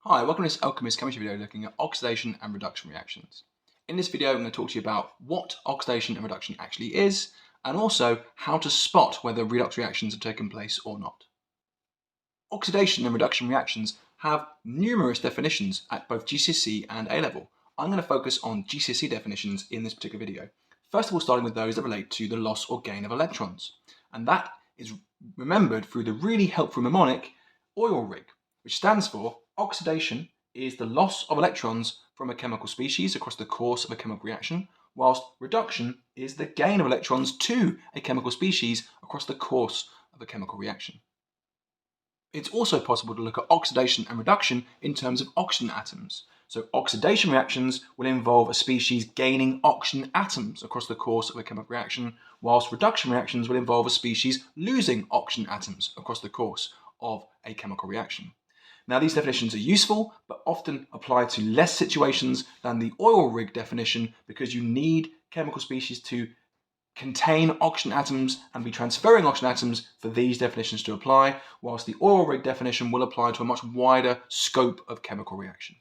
Hi, welcome to this Elkchemist chemistry video looking at oxidation and reduction reactions. In this video I'm going to talk to you about what oxidation and reduction actually is, and also how to spot whether redox reactions have taken place or not. Oxidation and reduction reactions have numerous definitions at both GCSE and A-level. I'm going to focus on GCSE definitions in this particular video. First of all, starting with those that relate to the loss or gain of electrons. And that is remembered through the really helpful mnemonic oil rig, which stands for oxidation is the loss of electrons from a chemical species across the course of a chemical reaction, whilst reduction is the gain of electrons to a chemical species across the course of a chemical reaction. It's also possible to look at oxidation and reduction in terms of oxygen atoms. So oxidation reactions will involve a species gaining oxygen atoms across the course of a chemical reaction, whilst reduction reactions will involve a species losing oxygen atoms across the course of a chemical reaction. Now, these definitions are useful, but often apply to less situations than the oil rig definition because you need chemical species to contain oxygen atoms and be transferring oxygen atoms for these definitions to apply, whilst the oil rig definition will apply to a much wider scope of chemical reaction.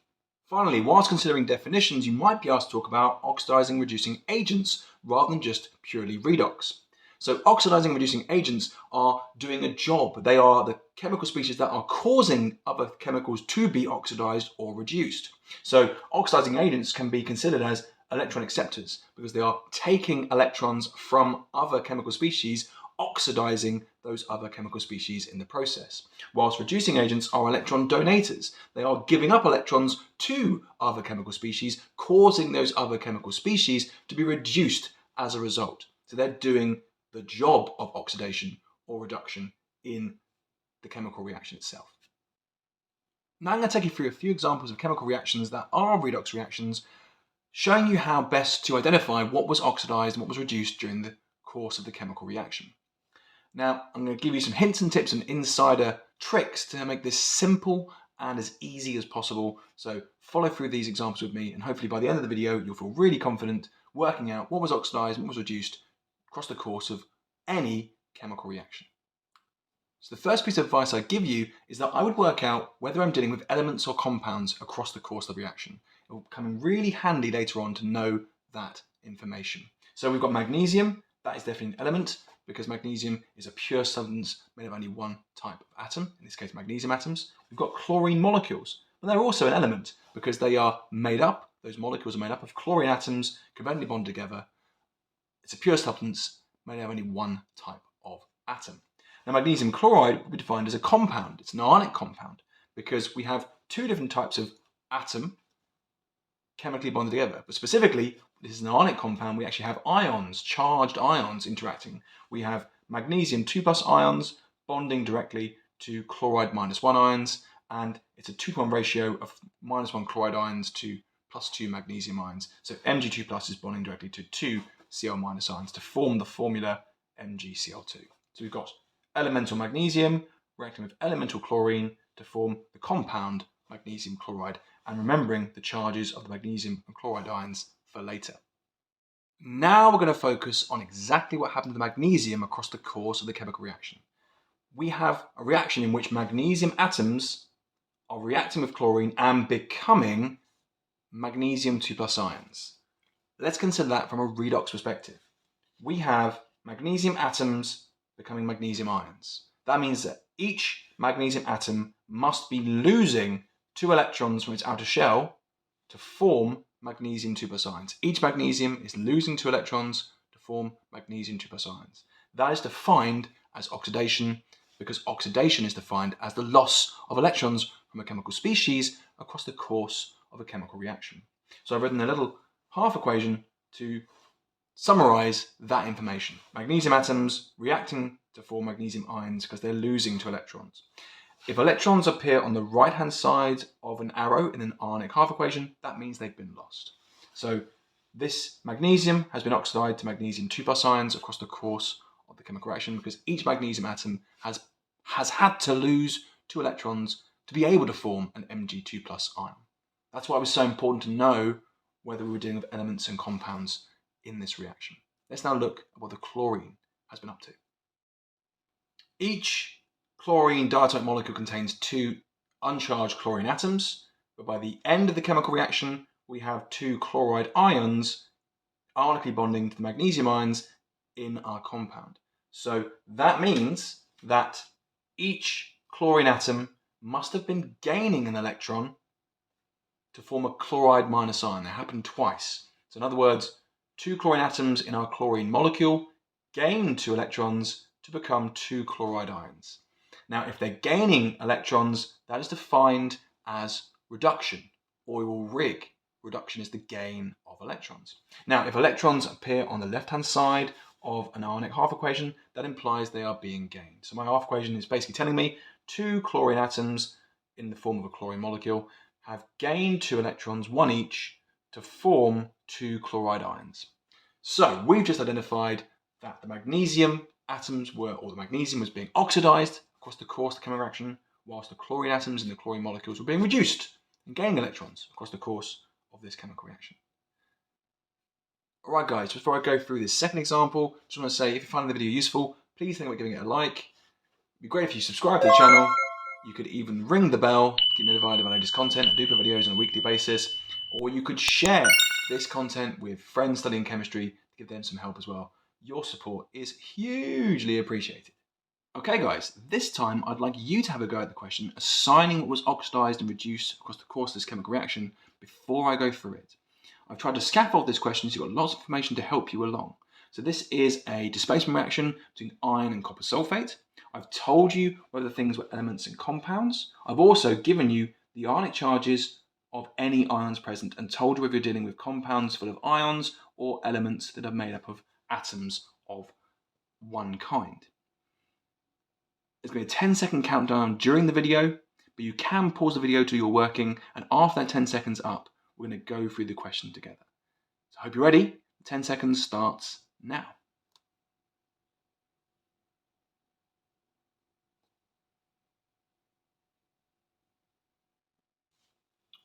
Finally, whilst considering definitions, you might be asked to talk about oxidizing reducing agents rather than just purely redox. So oxidizing and reducing agents are doing a job. They are the chemical species that are causing other chemicals to be oxidized or reduced. So oxidizing agents can be considered as electron acceptors because they are taking electrons from other chemical species, oxidizing those other chemical species in the process. Whilst reducing agents are electron donators. They are giving up electrons to other chemical species, causing those other chemical species to be reduced as a result. So they're doing the job of oxidation or reduction in the chemical reaction itself. Now I'm going to take you through a few examples of chemical reactions that are redox reactions, showing you how best to identify what was oxidized and what was reduced during the course of the chemical reaction. Now I'm going to give you some hints and tips and insider tricks to make this simple and as easy as possible. So follow through these examples with me, and hopefully by the end of the video you'll feel really confident working out what was oxidized and what was reduced across the course of any chemical reaction. So the first piece of advice I give you is that I would work out whether I'm dealing with elements or compounds across the course of the reaction. It will come in really handy later on to know that information. So we've got magnesium. That is definitely an element because magnesium is a pure substance made of only one type of atom, in this case magnesium atoms. We've got chlorine molecules, and they're also an element because they are made up, those molecules are made up of chlorine atoms covalently bonded together. It's a pure substance made of only one type of atom. Now, magnesium chloride will be defined as a compound. It's an ionic compound because we have two different types of atom chemically bonded together. But specifically, this is an ionic compound. We actually have ions, charged ions interacting. We have magnesium 2+ ions bonding directly to chloride -1 ions, and it's a 2-to-1 ratio of -1 chloride ions to +2 magnesium ions. So Mg2+ is bonding directly to 2 Cl- ions to form the formula MgCl2. So we've got elemental magnesium reacting with elemental chlorine to form the compound magnesium chloride, and remembering the charges of the magnesium and chloride ions for later. Now we're going to focus on exactly what happened to magnesium across the course of the chemical reaction. We have a reaction in which magnesium atoms are reacting with chlorine and becoming magnesium 2+ ions. Let's consider that from a redox perspective. We have magnesium atoms becoming magnesium ions. That means that each magnesium atom must be losing 2 electrons from its outer shell to form magnesium 2+ ions. Each magnesium is losing 2 electrons to form magnesium 2+ ions. That is defined as oxidation because oxidation is defined as the loss of electrons from a chemical species across the course of a chemical reaction. So I've written a little half equation to summarize that information. Magnesium atoms reacting to form magnesium ions because they're losing 2 electrons. If electrons appear on the right-hand side of an arrow in an ionic half equation, that means they've been lost. So this magnesium has been oxidized to magnesium 2+ ions across the course of the chemical reaction because each magnesium atom has had to lose 2 electrons to be able to form an Mg2+ ion. That's why it was so important to know whether we were dealing with elements and compounds in this reaction. Let's now look at what the chlorine has been up to. Each chlorine diatomic molecule contains 2 uncharged chlorine atoms. but by the end of the chemical reaction, we have 2 chloride ions ionically bonding to the magnesium ions in our compound. So that means that each chlorine atom must have been gaining an electron to form a chloride minus ion. That happened twice. So in other words, 2 chlorine atoms in our chlorine molecule gain 2 electrons to become 2 chloride ions. Now, if they're gaining electrons, that is defined as reduction, or we will rig. Reduction is the gain of electrons. Now, if electrons appear on the left-hand side of an ionic half equation, that implies they are being gained. So my half equation is basically telling me 2 chlorine atoms in the form of a chlorine molecule have gained 2 electrons, 1 each, to form 2 chloride ions. So we've just identified that the magnesium atoms the magnesium was being oxidized across the course of the chemical reaction, whilst the chlorine atoms in the chlorine molecules were being reduced and gaining electrons across the course of this chemical reaction. Alright guys, before I go through this second example, just want to say if you find the video useful, please think about giving it a like. It'd be great if you subscribe to the channel. You could even ring the bell to get notified about latest content. I do put videos on a weekly basis. Or you could share this content with friends studying chemistry to give them some help as well. Your support is hugely appreciated. Okay guys, this time I'd like you to have a go at the question, assigning what was oxidized and reduced across the course of this chemical reaction before I go through it. I've tried to scaffold this question so you've got lots of information to help you along. So this is a displacement reaction between iron and copper sulfate. I've told you whether things were elements and compounds. I've also given you the ionic charges of any ions present and told you whether you're dealing with compounds full of ions or elements that are made up of atoms of one kind. There's going to be a 10-second countdown during the video, but you can pause the video till you're working, and after that 10 seconds up, we're going to go through the question together. So I hope you're ready. 10 seconds starts now.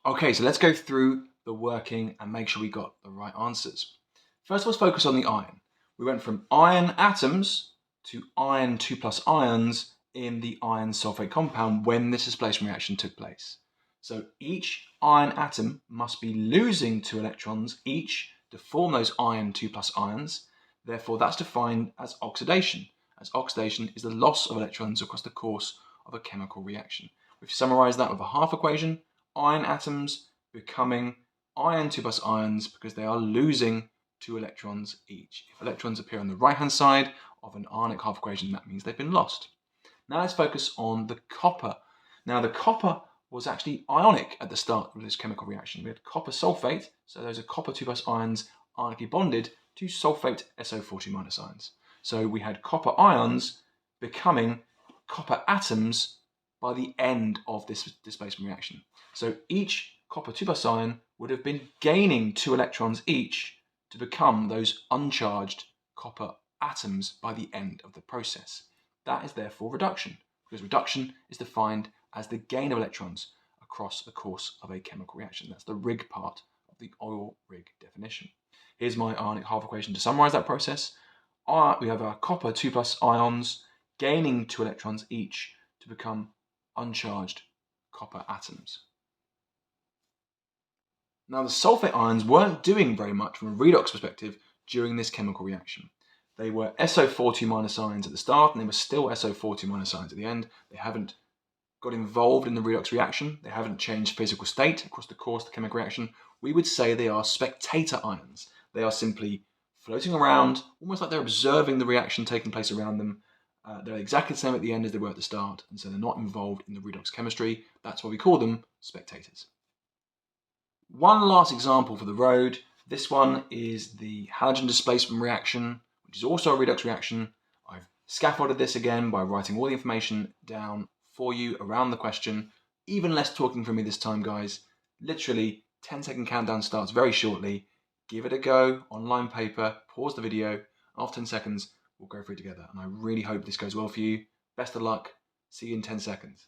Okay, so let's go through the working and make sure we got the right answers. First, let's focus on the iron. We went from iron atoms to iron 2+ ions in the iron sulfate compound when this displacement reaction took place. So each iron atom must be losing 2 electrons each to form those iron 2+ ions. Therefore, that's defined as oxidation, as oxidation is the loss of electrons across the course of a chemical reaction. If you summarize that with a half equation, iron atoms becoming iron 2+ ions because they are losing 2 electrons each. If electrons appear on the right-hand side of an ionic half equation, that means they've been lost. Now let's focus on the copper. Now the copper was actually ionic at the start of this chemical reaction. We had copper sulfate, so those are copper 2+ ions ionically bonded to sulfate SO4 ions. So we had copper ions becoming copper atoms by the end of this displacement reaction. So each copper 2+ ion would have been gaining 2 electrons each to become those uncharged copper atoms by the end of the process. That is therefore reduction, because reduction is defined as the gain of electrons across the course of a chemical reaction. That's the rig part of the oil rig definition. Here's my ionic half equation to summarize that process. We have our copper 2+ ions gaining 2 electrons each to become uncharged copper atoms. Now the sulfate ions weren't doing very much from a redox perspective during this chemical reaction. They were SO4 ions at the start, and they were still SO4 ions at the end. They haven't got involved in the redox reaction. They haven't changed physical state across the course of the chemical reaction. We would say they are spectator ions. They are simply floating around, almost like they're observing the reaction taking place around them. They're exactly the same at the end as they were at the start, and so they're not involved in the redox chemistry. That's why we call them spectators. One last example for the road. This one is the halogen displacement reaction, which is also a redox reaction. I've scaffolded this again by writing all the information down for you around the question. Even less talking from me this time, guys. Literally, 10-second countdown starts very shortly. Give it a go, online paper, pause the video. After 10 seconds, we'll go through it together. And I really hope this goes well for you. Best of luck. See you in 10 seconds.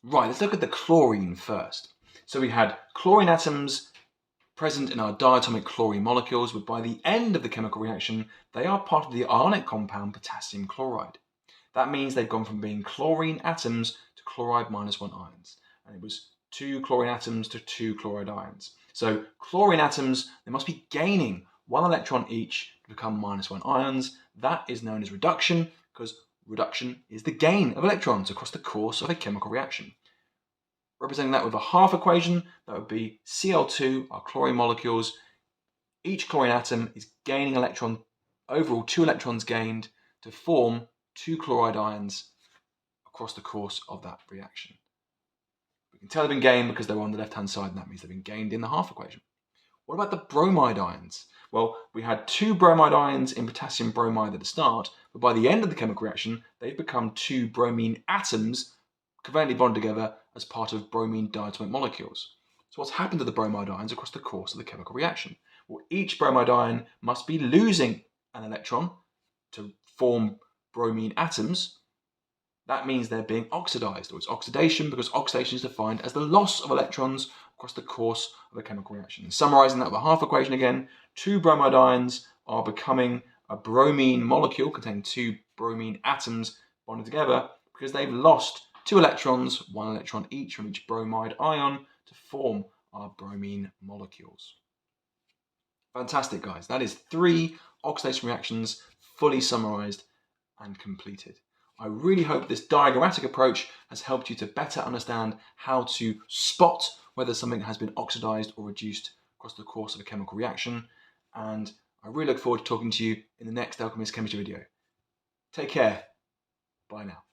Right, let's look at the chlorine first. So we had chlorine atoms present in our diatomic chlorine molecules, but by the end of the chemical reaction, they are part of the ionic compound potassium chloride. That means they've gone from being chlorine atoms to chloride -1 ions. And it was 2 chlorine atoms to 2 chloride ions. So chlorine atoms, they must be gaining 1 electron each to become -1 ions. That is known as reduction, because reduction is the gain of electrons across the course of a chemical reaction. Representing that with a half equation, that would be Cl2, our chlorine molecules. Each chlorine atom is gaining overall 2 electrons gained to form 2 chloride ions across the course of that reaction. We can tell they've been gained because they're on the left-hand side, and that means they've been gained in the half equation. What about the bromide ions? Well, we had 2 bromide ions in potassium bromide at the start, but by the end of the chemical reaction, they've become 2 bromine atoms covalently bonded together as part of bromine diatomic molecules. So what's happened to the bromide ions across the course of the chemical reaction? Well, each bromide ion must be losing an electron to form bromine atoms. That means they're being oxidized, or it's oxidation, because oxidation is defined as the loss of electrons across the course of a chemical reaction. And summarizing that with a half equation again, 2 bromide ions are becoming a bromine molecule containing 2 bromine atoms bonded together because they've lost 2 electrons, 1 electron each from each bromide ion to form our bromine molecules. Fantastic, guys. That is 3 oxidation reactions fully summarized and completed. I really hope this diagrammatic approach has helped you to better understand how to spot whether something has been oxidized or reduced across the course of a chemical reaction. And I really look forward to talking to you in the next Elkchemist chemistry video. Take care. Bye now.